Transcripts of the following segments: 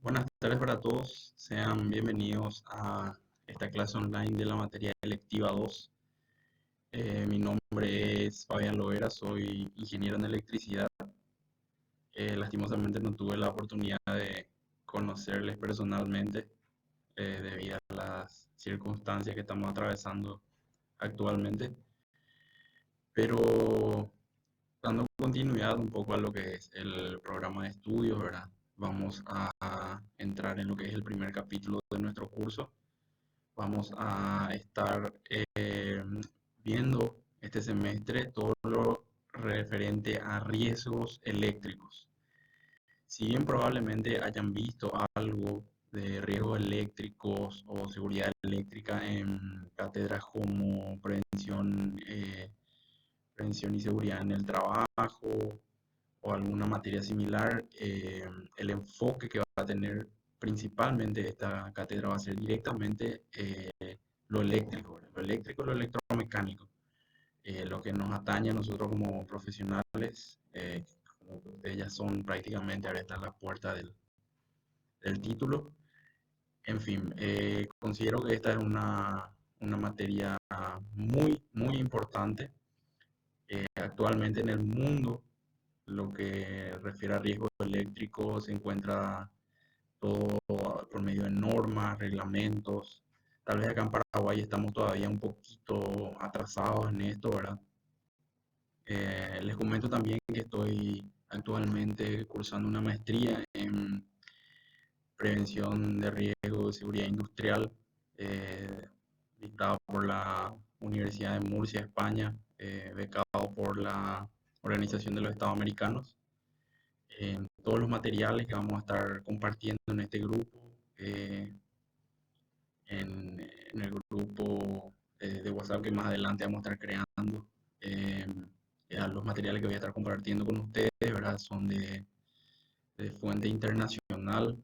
Buenas tardes para todos, sean bienvenidos a esta clase online de la materia electiva 2. Mi nombre es Fabián Loera, soy ingeniero en electricidad. Lastimosamente no tuve la oportunidad de conocerles personalmente debido a las circunstancias que estamos atravesando actualmente, pero dando continuidad un poco a lo que es el programa de estudios, ¿verdad? Vamos a entrar en lo que es el primer capítulo de nuestro curso. Vamos a estar viendo este semestre todo lo referente a riesgos eléctricos. Si bien probablemente hayan visto algo de riesgos eléctricos o seguridad eléctrica en cátedras como prevención y seguridad en el trabajo o alguna materia similar, el enfoque que va a tener principalmente esta cátedra va a ser directamente lo eléctrico, ¿verdad? Lo eléctrico y lo electromecánico, lo que nos atañe a nosotros como profesionales, como que ustedes ya son prácticamente, ahora están a la puerta del título. En fin, considero que esta es una materia muy importante. Actualmente en el mundo, lo que refiere a riesgos eléctricos, se encuentra todo por medio de normas, reglamentos. Tal vez acá en Paraguay estamos todavía un poquito atrasados en esto, ¿verdad? Les comento también que estoy actualmente cursando una maestría en prevención de riesgo de seguridad industrial, eh, dictado por la Universidad de Murcia, España, becado por la Organización de los Estados Americanos. Todos los materiales que vamos a estar compartiendo en este grupo, eh, en el grupo de WhatsApp que más adelante vamos a estar creando. eh, los materiales que voy a estar compartiendo con ustedes, ¿verdad? Son de fuente internacional,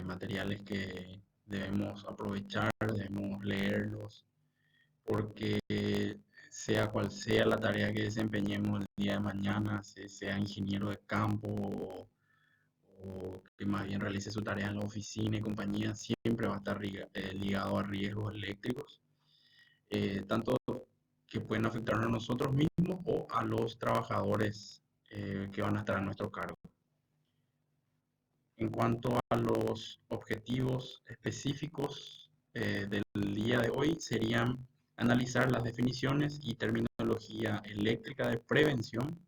materiales que debemos aprovechar, debemos leerlos, porque sea cual sea la tarea que desempeñemos el día de mañana, sea ingeniero de campo o que más bien realice su tarea en la oficina y compañía, siempre va a estar ligado a riesgos eléctricos, tanto que pueden afectarnos a nosotros mismos o a los trabajadores que van a estar a nuestro cargo. En cuanto a los objetivos específicos del día de hoy, serían analizar las definiciones y terminología eléctrica de prevención,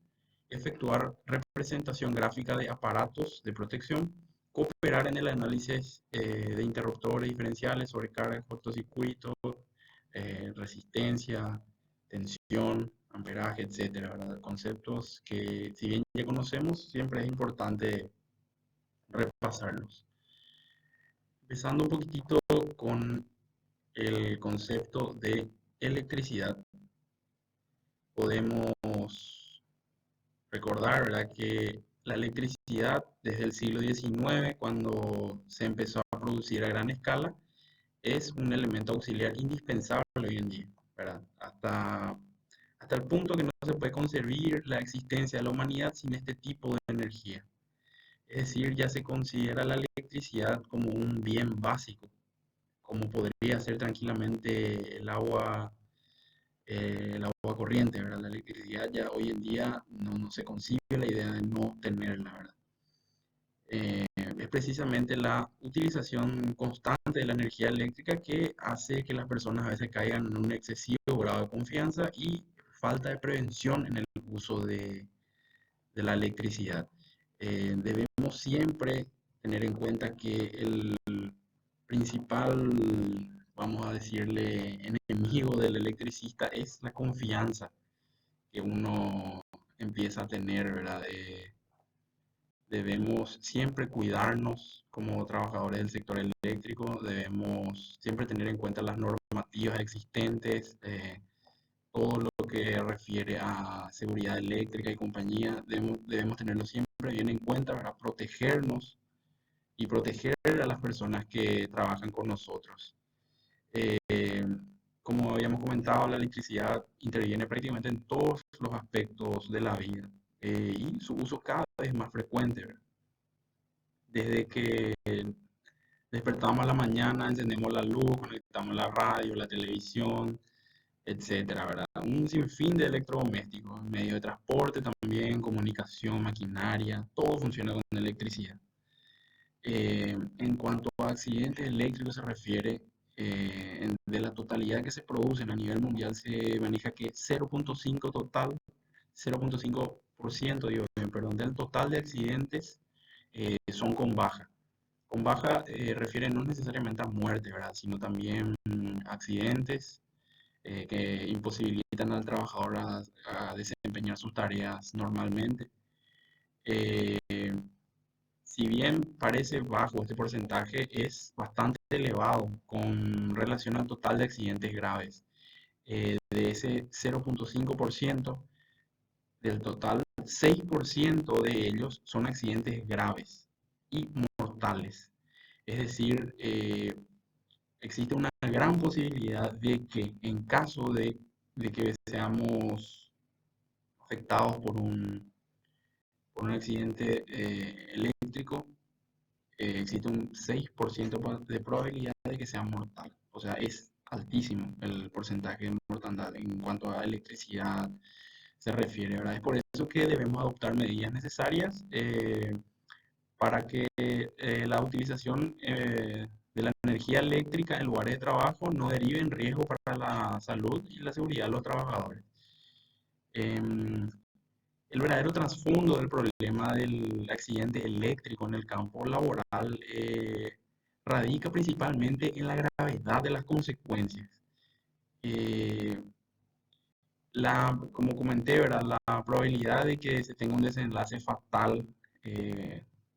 efectuar representación gráfica de aparatos de protección, cooperar en el análisis de interruptores diferenciales, sobrecarga, cortocircuito, resistencia, tensión, amperaje, etcétera, ¿verdad? Conceptos que, si bien ya conocemos, siempre es importante repasarlos. Empezando un poquitito con el concepto de electricidad, podemos recordar, ¿verdad?, que la electricidad desde el siglo XIX, cuando se empezó a producir a gran escala, es un elemento auxiliar indispensable hoy en día, ¿verdad? Hasta el punto que no se puede concebir la existencia de la humanidad sin este tipo de energía. Es decir, ya se considera la electricidad como un bien básico, como podría ser tranquilamente el agua corriente, ¿verdad? La electricidad ya hoy en día no se concibe la idea de no tenerla, ¿verdad? Es precisamente la utilización constante de la energía eléctrica que hace que las personas a veces caigan en un excesivo grado de confianza y falta de prevención en el uso de la electricidad. Debemos siempre tener en cuenta que el principal, vamos a decirle, enemigo del electricista es la confianza que uno empieza a tener, ¿verdad? Debemos siempre cuidarnos como trabajadores del sector eléctrico, debemos siempre tener en cuenta las normativas existentes, todo lo que refiere a seguridad eléctrica y compañía, debemos tenerlo siempre bien en cuenta para protegernos y proteger a las personas que trabajan con nosotros. Eh, Como habíamos comentado, la electricidad interviene prácticamente en todos los aspectos de la vida, y su uso cada vez más frecuente, ¿verdad? Desde que Despertamos a la mañana, encendemos la luz, conectamos la radio, la televisión, etcétera, ¿verdad? Un sinfín de electrodomésticos, medio de transporte también, comunicación, maquinaria, todo funciona con electricidad. En cuanto a accidentes eléctricos se refiere, de la totalidad que se producen a nivel mundial se maneja que 0.5 total, 0.5%, digo, perdón, del total de accidentes son con baja. Con baja refiere no necesariamente a muerte, ¿verdad? Sino también accidentes que imposibilitan al trabajador a desempeñar sus tareas normalmente. Eh, si bien parece bajo, este porcentaje es bastante elevado con relación al total de accidentes graves. De ese 0.5% del total, 6% de ellos son accidentes graves y mortales. Es decir, existe una gran posibilidad de que en caso de que seamos afectados por un accidente eléctrico, existe un 6% de probabilidad de que sea mortal. O sea, es altísimo el porcentaje de mortandad en cuanto a electricidad se refiere, ¿verdad? Es por eso que debemos adoptar medidas necesarias para que la utilización de la energía eléctrica en lugares de trabajo no derive en riesgo para la salud y la seguridad de los trabajadores. Em, el verdadero trasfondo del problema del accidente eléctrico en el campo laboral radica principalmente en la gravedad de las consecuencias. Eh, como comenté, ¿verdad? La probabilidad de que se tenga un desenlace fatal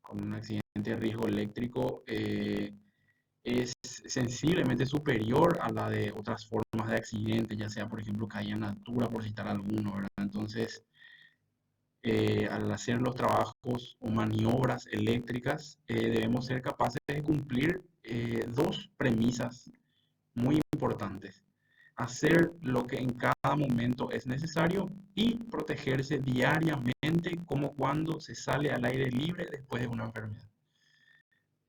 con un accidente de riesgo eléctrico es sensiblemente superior a la de otras formas de accidente, ya sea, por ejemplo, caída en altura, por citar alguno, ¿verdad? Entonces, al hacer los trabajos o maniobras eléctricas, debemos ser capaces de cumplir dos premisas muy importantes. Hacer lo que en cada momento es necesario y protegerse diariamente como cuando se sale al aire libre después de una enfermedad.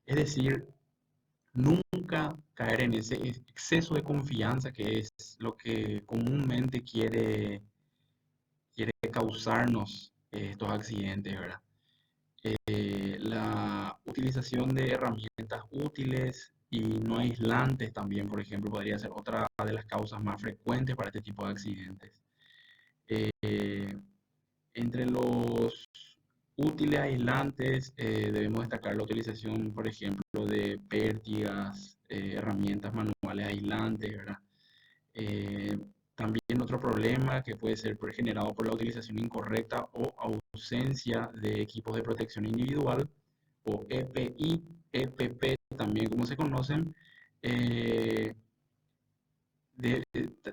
Es decir, nunca caer en ese exceso de confianza que es lo que comúnmente quiere causarnos estos accidentes, ¿verdad? La utilización de herramientas útiles y no aislantes también, por ejemplo, podría ser otra de las causas más frecuentes para este tipo de accidentes. Eh, Entre los útiles aislantes debemos destacar la utilización, por ejemplo, de pértigas, herramientas manuales aislantes, ¿verdad? Eh, También otro problema que puede ser generado por la utilización incorrecta o ausencia de equipos de protección individual o EPI, EPP también como se conocen, eh,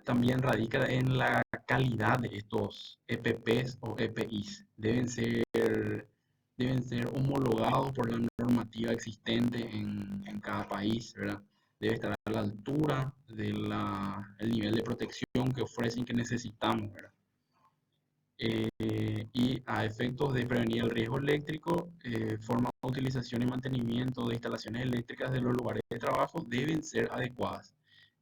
también radica en la calidad de estos EPPs o EPIs. Deben ser homologados por la normativa existente en cada país, ¿verdad? Debe estar a la altura del nivel de protección que ofrecen que necesitamos, ¿verdad? Y a efectos de prevenir el riesgo eléctrico, forma de utilización y mantenimiento de instalaciones eléctricas de los lugares de trabajo deben ser adecuadas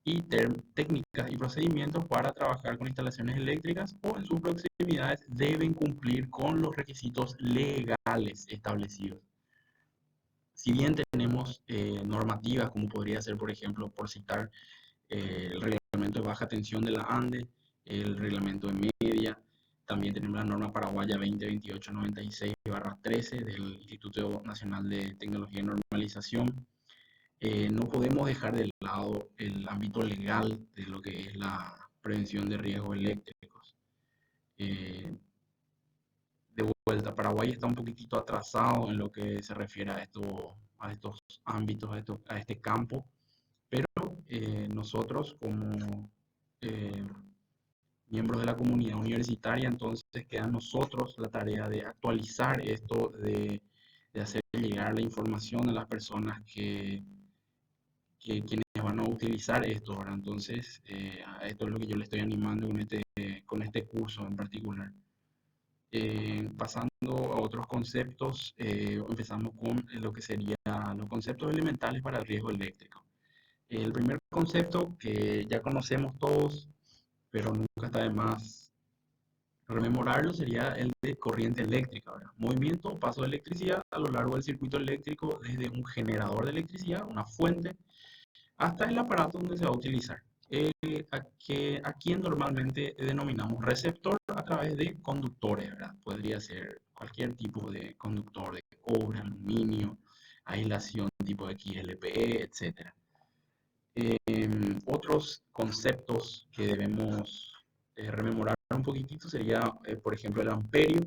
y técnicas y procedimientos para trabajar con instalaciones eléctricas o en sus proximidades deben cumplir con los requisitos legales establecidos. Si bien tenemos normativas, como podría ser, por ejemplo, por citar el reglamento de baja tensión de la ANDE, el reglamento de media, también tenemos la norma paraguaya 2028-96-13 del Instituto Nacional de Tecnología y Normalización. No podemos dejar de lado el ámbito legal de lo que es la prevención de riesgos eléctricos. Eh, de vuelta, Paraguay está un poquitito atrasado en lo que se refiere a estos ámbitos, a este campo, pero nosotros como eh, miembros de la comunidad universitaria, entonces queda a nosotros la tarea de actualizar esto, de hacer llegar la información a las personas quienes van a utilizar esto, ¿verdad? Entonces, a esto es lo que yo le estoy animando con este curso en particular. Pasando a otros conceptos, empezamos con lo que serían los conceptos elementales para el riesgo eléctrico. El primer concepto que ya conocemos todos, pero nunca está de más rememorarlo, sería el de corriente eléctrica, ¿verdad? Movimiento o paso de electricidad a lo largo del circuito eléctrico desde un generador de electricidad, una fuente, hasta el aparato donde se va a utilizar. A quien normalmente denominamos receptor a través de conductores, ¿verdad? Podría ser cualquier tipo de conductor de cobre, aluminio, aislación tipo XLPE, etcétera. Otros conceptos que debemos rememorar un poquitito sería, por ejemplo, el amperio,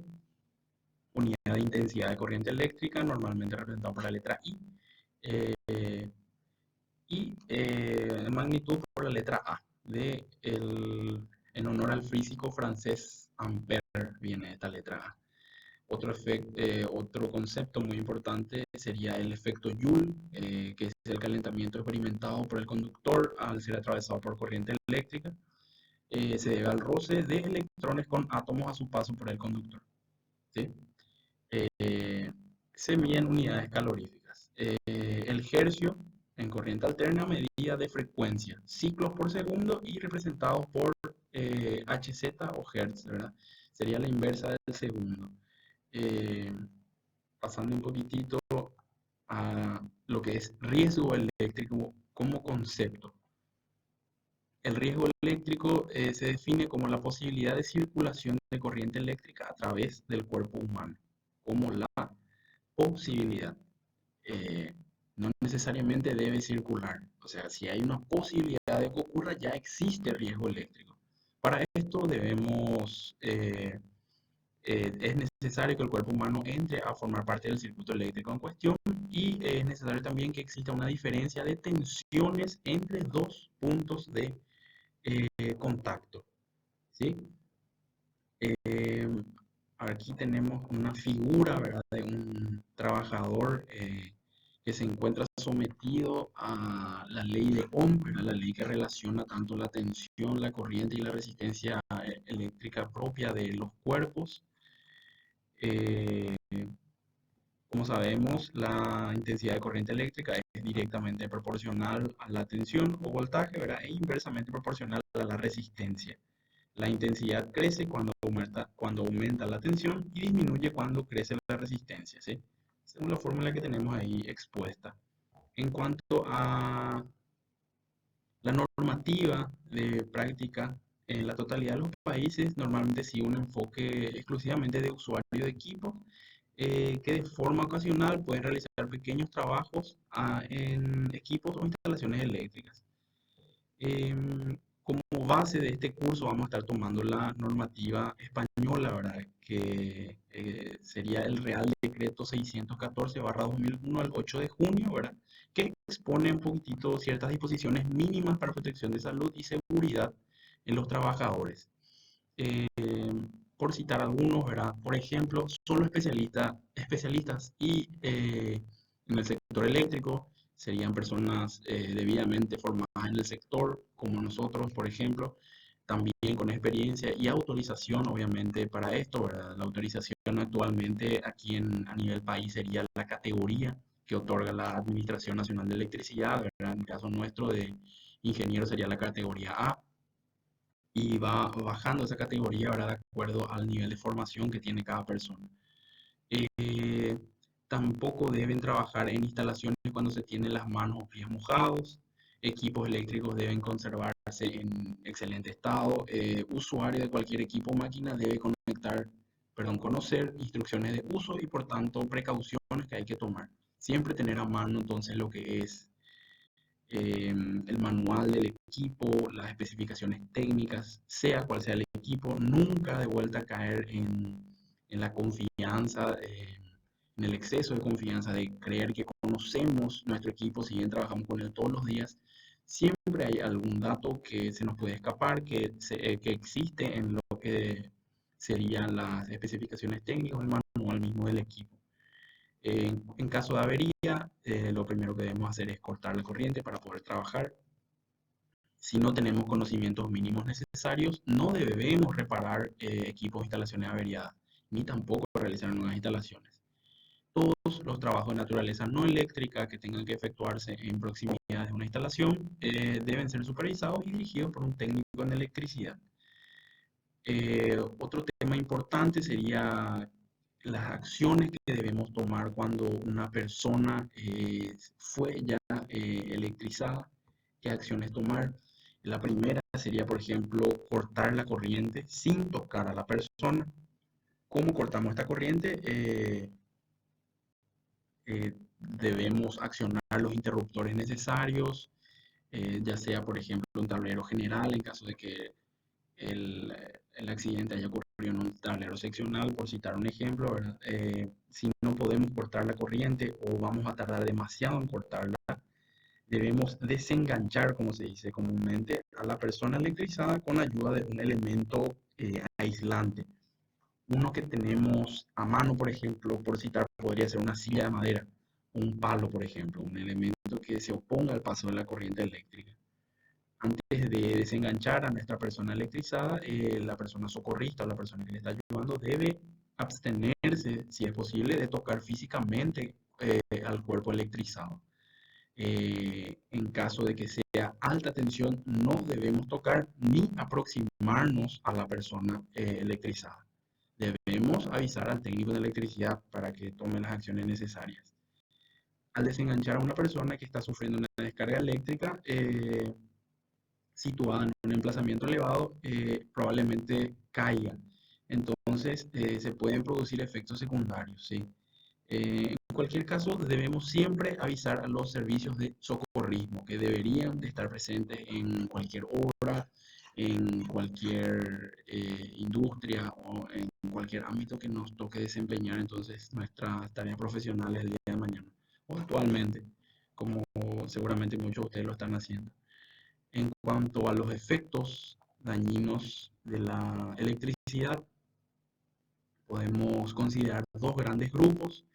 unidad de intensidad de corriente eléctrica, normalmente representado por la letra I, eh, y magnitud por la letra A, en honor al físico francés Ampère viene esta letra A. Otro concepto muy importante sería el efecto Joule, que es el calentamiento experimentado por el conductor al ser atravesado por corriente eléctrica. Se debe al roce de electrones con átomos a su paso por el conductor, ¿sí? Eh, Se miden unidades caloríficas. El hercio en corriente alterna, medida de frecuencia, ciclos por segundo y representados por Hz o Hertz, ¿verdad? Sería la inversa del segundo. Eh, Pasando un poquitito a lo que es riesgo eléctrico como concepto. El riesgo eléctrico se define como la posibilidad de circulación de corriente eléctrica a través del cuerpo humano, como la posibilidad. eh, no necesariamente debe circular. O sea, si hay una posibilidad de que ocurra, ya existe riesgo eléctrico. Para esto es necesario que el cuerpo humano entre a formar parte del circuito eléctrico en cuestión y es necesario también que exista una diferencia de tensiones entre dos puntos de contacto, ¿sí? Eh, Aquí tenemos una figura, ¿verdad? De un trabajador que se encuentra sometido a la ley de Ohm, ¿verdad? La ley que relaciona tanto la tensión, la corriente y la resistencia eléctrica propia de los cuerpos. Eh, Como sabemos, la intensidad de corriente eléctrica es directamente proporcional a la tensión o voltaje, ¿verdad? E inversamente proporcional a la resistencia. La intensidad crece cuando aumenta la tensión y disminuye cuando crece la resistencia, ¿sí? Según la fórmula que tenemos ahí expuesta. En cuanto a la normativa de práctica, en la totalidad de los países normalmente sigue un enfoque exclusivamente de usuario de equipos que de forma ocasional pueden realizar pequeños trabajos en equipos o instalaciones eléctricas. Como base de este curso vamos a estar tomando la normativa española, ¿verdad? Que sería el Real Decreto 614/2001 al 8 de junio, ¿verdad? Que expone un poquitito ciertas disposiciones mínimas para protección de salud y seguridad en los trabajadores. Eh, por citar algunos, ¿verdad? Por ejemplo, solo especialistas y en el sector eléctrico serían personas debidamente formadas en el sector, como nosotros, por ejemplo, también con experiencia y autorización, obviamente, para esto, ¿verdad? La autorización actualmente aquí a nivel país sería la categoría que otorga la Administración Nacional de Electricidad, ¿verdad? En el caso nuestro de ingeniero sería la categoría A y va bajando esa categoría, ¿verdad? De acuerdo al nivel de formación que tiene cada persona. Eh, Tampoco deben trabajar en instalaciones cuando se tienen las manos o pies mojados. Equipos eléctricos deben conservarse en excelente estado. Usuario de cualquier equipo o máquina debe conocer instrucciones de uso y por tanto precauciones que hay que tomar. Siempre tener a mano entonces lo que es el manual del equipo, las especificaciones técnicas, sea cual sea el equipo, nunca de vuelta a caer en la confianza, en el exceso de confianza, de creer que conocemos nuestro equipo, si bien trabajamos con él todos los días, siempre hay algún dato que se nos puede escapar, que existe en lo que serían las especificaciones técnicas o el manual mismo del equipo. En caso de avería, lo primero que debemos hacer es cortar la corriente para poder trabajar. Si no tenemos conocimientos mínimos necesarios, no debemos reparar equipos o instalaciones averiadas. ni tampoco realizar nuevas instalaciones. Todos los trabajos de naturaleza no eléctrica que tengan que efectuarse en proximidad de una instalación deben ser supervisados y dirigidos por un técnico en electricidad. Otro tema importante sería las acciones que debemos tomar cuando una persona fue ya electrizada. ¿Qué acciones tomar? La primera sería, por ejemplo, cortar la corriente sin tocar a la persona. ¿Cómo cortamos esta corriente? Debemos accionar los interruptores necesarios, ya sea, por ejemplo, un tablero general en caso de que el accidente haya ocurrido en un tablero seccional, por citar un ejemplo, ¿verdad? Si no podemos cortar la corriente o vamos a tardar demasiado en cortarla, debemos desenganchar, como se dice comúnmente, a la persona electrizada con ayuda de un elemento aislante. Uno que tenemos a mano, por ejemplo, por citar, podría ser una silla de madera, un palo, por ejemplo, un elemento que se oponga al paso de la corriente eléctrica. Antes de desenganchar a nuestra persona electrizada, la persona socorrista o la persona que le está ayudando debe abstenerse, si es posible, de tocar físicamente al cuerpo electrizado. En caso de que sea alta tensión, no debemos tocar ni aproximarnos a la persona electrizada. Debemos avisar al técnico de electricidad para que tome las acciones necesarias. Al desenganchar a una persona que está sufriendo una descarga eléctrica, situada en un emplazamiento elevado, probablemente caiga. Entonces, se pueden producir efectos secundarios, ¿sí? En cualquier caso, debemos siempre avisar a los servicios de socorrismo que deberían de estar presentes en cualquier obra, en cualquier industria o en cualquier ámbito que nos toque desempeñar entonces nuestras tareas profesionales el día de mañana o actualmente, como seguramente muchos de ustedes lo están haciendo. En cuanto a los efectos dañinos de la electricidad, podemos considerar dos grandes grupos.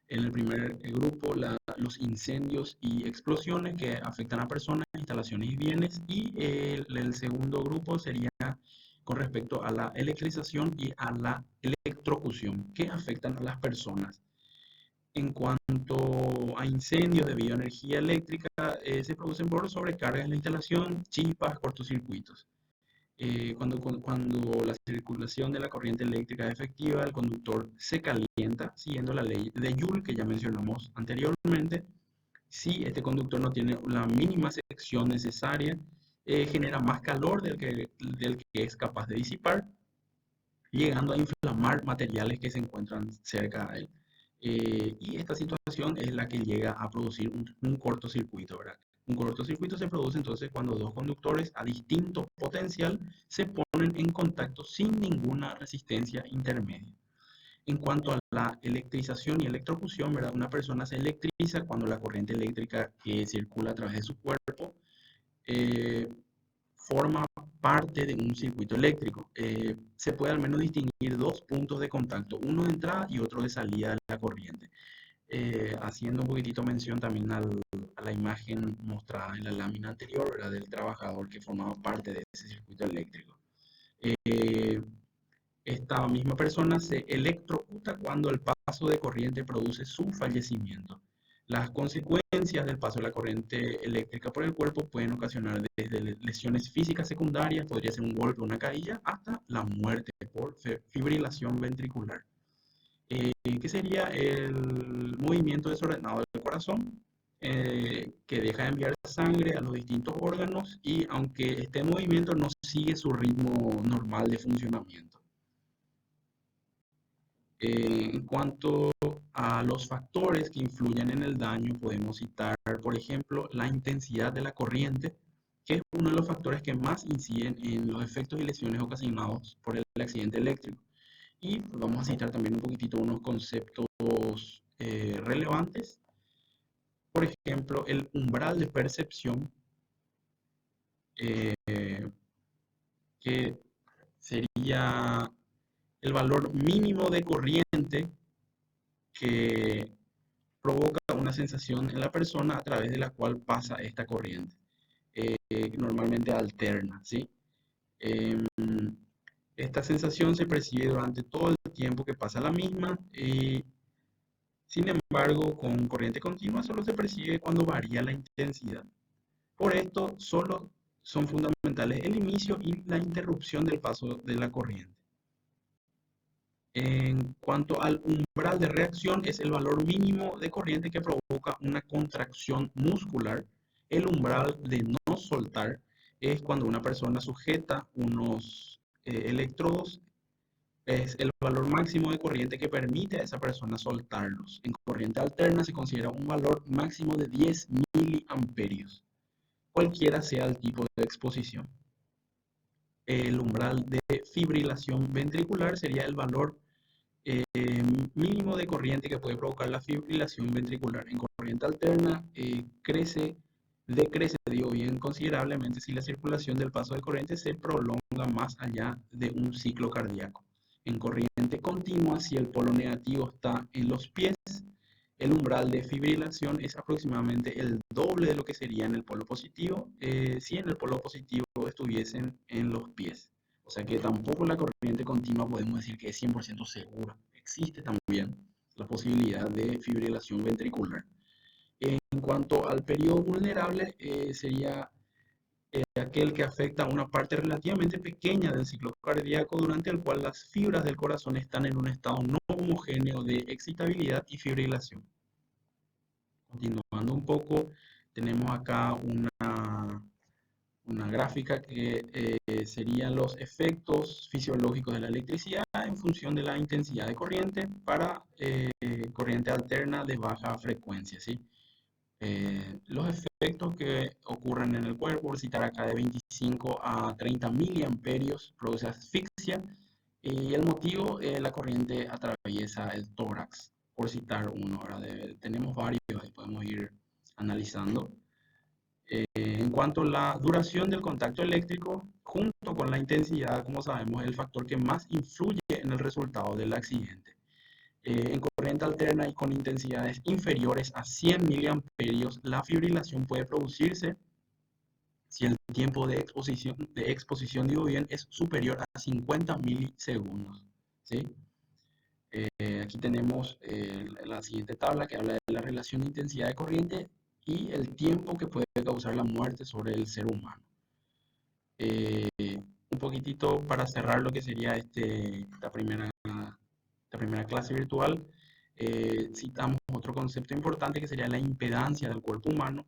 En el primer grupo, los incendios y explosiones que afectan a personas, instalaciones y bienes. Y el segundo grupo sería con respecto a la electrización y a la electrocución, que afectan a las personas. En cuanto a incendios debido a energía eléctrica, se producen por sobrecargas en la instalación, chispas, cortocircuitos. Cuando la circulación de la corriente eléctrica es efectiva, el conductor se calienta siguiendo la ley de Joule que ya mencionamos anteriormente. Si este conductor no tiene la mínima sección necesaria, genera más calor del que es capaz de disipar, llegando a inflamar materiales que se encuentran cerca de él. Y esta situación es la que llega a producir un cortocircuito, ¿verdad? Un cortocircuito se produce entonces cuando dos conductores a distinto potencial se ponen en contacto sin ninguna resistencia intermedia. En cuanto a la electrización y electrocución, ¿verdad? Una persona se electriza cuando la corriente eléctrica que circula a través de su cuerpo eh, forma parte de un circuito eléctrico. Se puede al menos distinguir dos puntos de contacto, uno de entrada y otro de salida de la corriente. Haciendo un poquitito mención también a la imagen mostrada en la lámina anterior, ¿verdad? Del trabajador que formaba parte de ese circuito eléctrico. Eh, Esta misma persona se electrocuta cuando el paso de corriente produce su fallecimiento. Las consecuencias del paso de la corriente eléctrica por el cuerpo pueden ocasionar desde lesiones físicas secundarias, podría ser un golpe o una caída, hasta la muerte por fibrilación ventricular. ¿Qué sería el movimiento desordenado del corazón? Que deja de enviar sangre a los distintos órganos y aunque esté en movimiento no sigue su ritmo normal de funcionamiento. En cuanto a los factores que influyen en el daño, podemos citar, por ejemplo, la intensidad de la corriente, que es uno de los factores que más inciden en los efectos y lesiones ocasionados por el accidente eléctrico. Y vamos a citar también un poquitito unos conceptos relevantes. Por ejemplo, el umbral de percepción, eh, que sería el valor mínimo de corriente que provoca una sensación en la persona a través de la cual pasa esta corriente, normalmente alterna, ¿sí? Em, Esta sensación se percibe durante todo el tiempo que pasa la misma y, sin embargo, con corriente continua solo se percibe cuando varía la intensidad. Por esto, solo son fundamentales el inicio y la interrupción del paso de la corriente. En cuanto al umbral de reacción, es el valor mínimo de corriente que provoca una contracción muscular. El umbral de no soltar es cuando una persona sujeta unos electrodos. Es el valor máximo de corriente que permite a esa persona soltarlos. En corriente alterna se considera un valor máximo de 10 miliamperios, cualquiera sea el tipo de exposición. El umbral de fibrilación ventricular sería el valor eh, mínimo de corriente que puede provocar la fibrilación ventricular. En corriente alterna decrece, digo bien, considerablemente si la circulación del paso de corriente se prolonga más allá de un ciclo cardíaco. En corriente continua, si el polo negativo está en los pies, el umbral de fibrilación es aproximadamente el doble de lo que sería en el polo positivo, si en el polo positivo estuviesen en los pies. O sea que tampoco la corriente continua podemos decir que es 100% segura. Existe también la posibilidad de fibrilación ventricular. En cuanto al periodo vulnerable, sería aquel que afecta a una parte relativamente pequeña del ciclo cardíaco durante el cual las fibras del corazón están en un estado no homogéneo de excitabilidad y fibrilación. Continuando un poco, tenemos acá una gráfica que serían los efectos fisiológicos de la electricidad en función de la intensidad de corriente para corriente alterna de baja frecuencia, ¿sí? Los efectos que ocurren en el cuerpo, por citar acá de 25 a 30 miliamperios, produce asfixia y el motivo, la corriente atraviesa el tórax, por citar uno. Ahora tenemos varios y podemos ir analizando. En cuanto a la duración del contacto eléctrico, junto con la intensidad, como sabemos, es el factor que más influye en el resultado del accidente. En corriente alterna y con intensidades inferiores a 100 miliamperios, la fibrilación puede producirse si el tiempo de exposición, digo bien, es superior a 50 milisegundos, ¿sí? Aquí tenemos la siguiente tabla que habla de la relación de intensidad de corriente y el tiempo que puede causar la muerte sobre el ser humano. Un poquitito para cerrar lo que sería esta primera clase virtual, citamos otro concepto importante que sería la impedancia del cuerpo humano,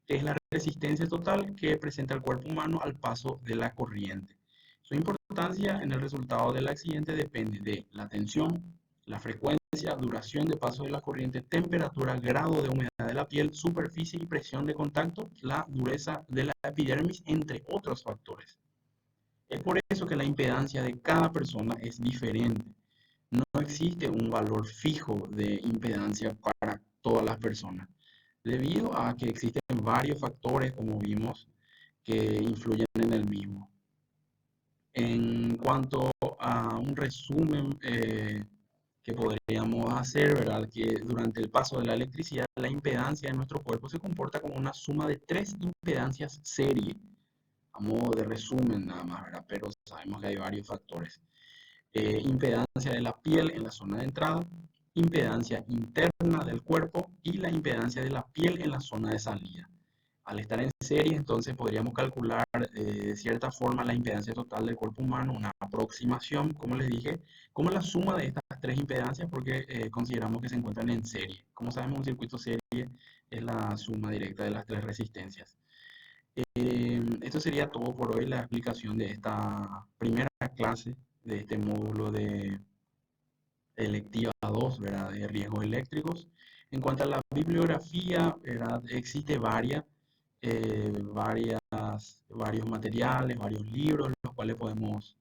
que es la resistencia total que presenta el cuerpo humano al paso de la corriente. Su importancia en el resultado del accidente depende de la tensión, la frecuencia, duración de paso de la corriente, temperatura, grado de humedad de la piel, superficie y presión de contacto, la dureza de la epidermis, entre otros factores. Es por eso que la impedancia de cada persona es diferente. No existe un valor fijo de impedancia para todas las personas, debido a que existen varios factores, como vimos, que influyen en el mismo. En cuanto a un resumen que podríamos hacer, ¿verdad? Que durante el paso de la electricidad, la impedancia de nuestro cuerpo se comporta como una suma de tres impedancias serie, a modo de resumen nada más, ¿verdad? Pero sabemos que hay varios factores. Impedancia de la piel en la zona de entrada, impedancia interna del cuerpo y la impedancia de la piel en la zona de salida. Al estar en serie, entonces podríamos calcular de cierta forma la impedancia total del cuerpo humano, una aproximación, como les dije, como la suma de estas tres impedancias, porque consideramos que se encuentran en serie. Como sabemos, un circuito serie es la suma directa de las tres resistencias. Esto sería todo por hoy, la explicación de esta primera clase de este módulo de electiva 2, ¿verdad? De riesgos eléctricos. En cuanto a la bibliografía, ¿verdad? Existe varios materiales, varios libros, los cuales podemos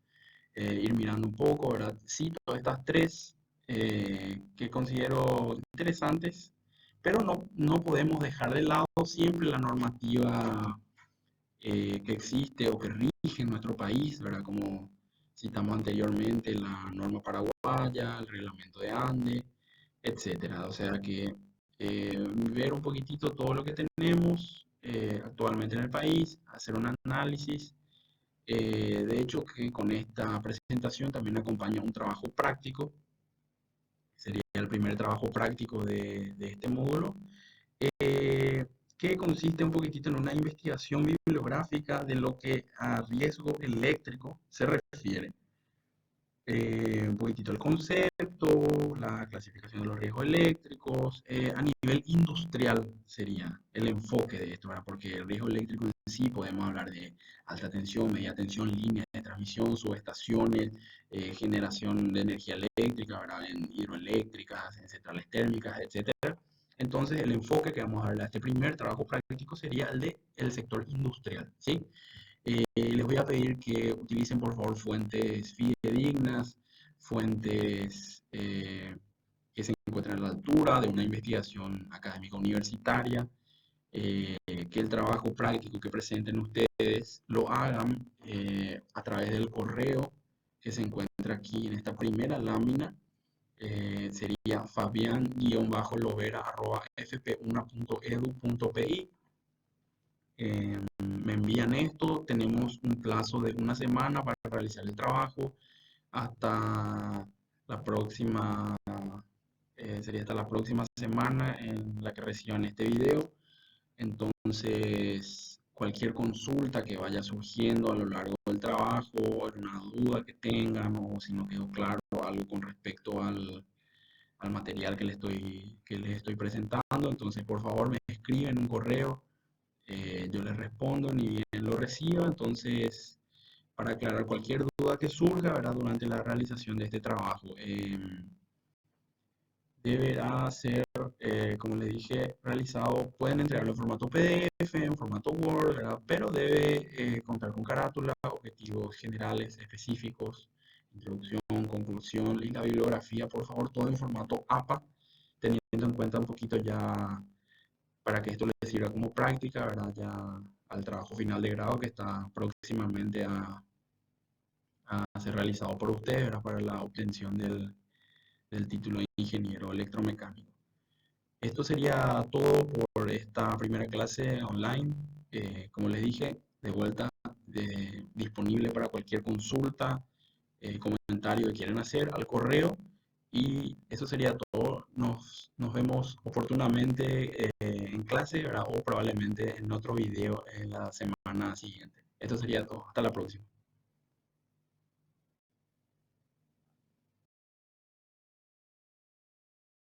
ir mirando un poco, ¿verdad? Cito estas tres que considero interesantes, pero no podemos dejar de lado siempre la normativa que existe o que rige en nuestro país, ¿verdad? Como citamos anteriormente, la norma paraguaya, el reglamento de Andes, etcétera. O sea que ver un poquitito todo lo que tenemos actualmente en el país, hacer un análisis De hecho, que con esta presentación también acompaña un trabajo práctico, sería el primer trabajo práctico de este módulo, eh, que consiste un poquitito en una investigación bibliográfica de lo que a riesgo eléctrico se refiere. Un poquitito el concepto, la clasificación de los riesgos eléctricos, a nivel industrial sería el enfoque de esto, ¿verdad? Porque el riesgo eléctrico en sí podemos hablar de alta tensión, media tensión, líneas de transmisión, subestaciones, generación de energía eléctrica, ¿verdad? En hidroeléctricas, en centrales térmicas, etcétera. Entonces, el enfoque que vamos a darle a este primer trabajo práctico sería el de el sector industrial, ¿sí? Les voy a pedir que utilicen por favor fuentes fidedignas, fuentes que se encuentren a la altura de una investigación académica universitaria, que el trabajo práctico que presenten ustedes lo hagan a través del correo que se encuentra aquí en esta primera lámina. Sería fabian-lovera@fp1.edu.pi. Me envían esto, tenemos un plazo de una semana para realizar el trabajo hasta la próxima, sería hasta la próxima semana en la que reciban este video. Entonces, cualquier consulta que vaya surgiendo a lo largo del trabajo, alguna duda que tengan o si no quedó claro algo con respecto al material que les estoy presentando, entonces por favor me escriben un correo, yo les respondo ni bien lo reciba. Entonces, para aclarar cualquier duda que surja, ¿verdad? Durante la realización de este trabajo, deberá ser, como les dije, realizado, pueden entregarlo en formato PDF, en formato Word, ¿verdad? Pero debe contar con carátula, objetivos generales, específicos, introducción, conclusión y la bibliografía, por favor, todo en formato APA, teniendo en cuenta un poquito ya para que esto les sirva como práctica, ¿verdad? Ya al trabajo final de grado que está próximamente a ser realizado por ustedes, ¿verdad? Para la obtención del título de ingeniero electromecánico. Esto sería todo por esta primera clase online. Como les dije, de vuelta disponible para cualquier consulta, comentario que quieran hacer al correo. Y eso sería todo. Nos vemos oportunamente en clase, ¿verdad? O probablemente en otro video en la semana siguiente. Esto sería todo. Hasta la próxima.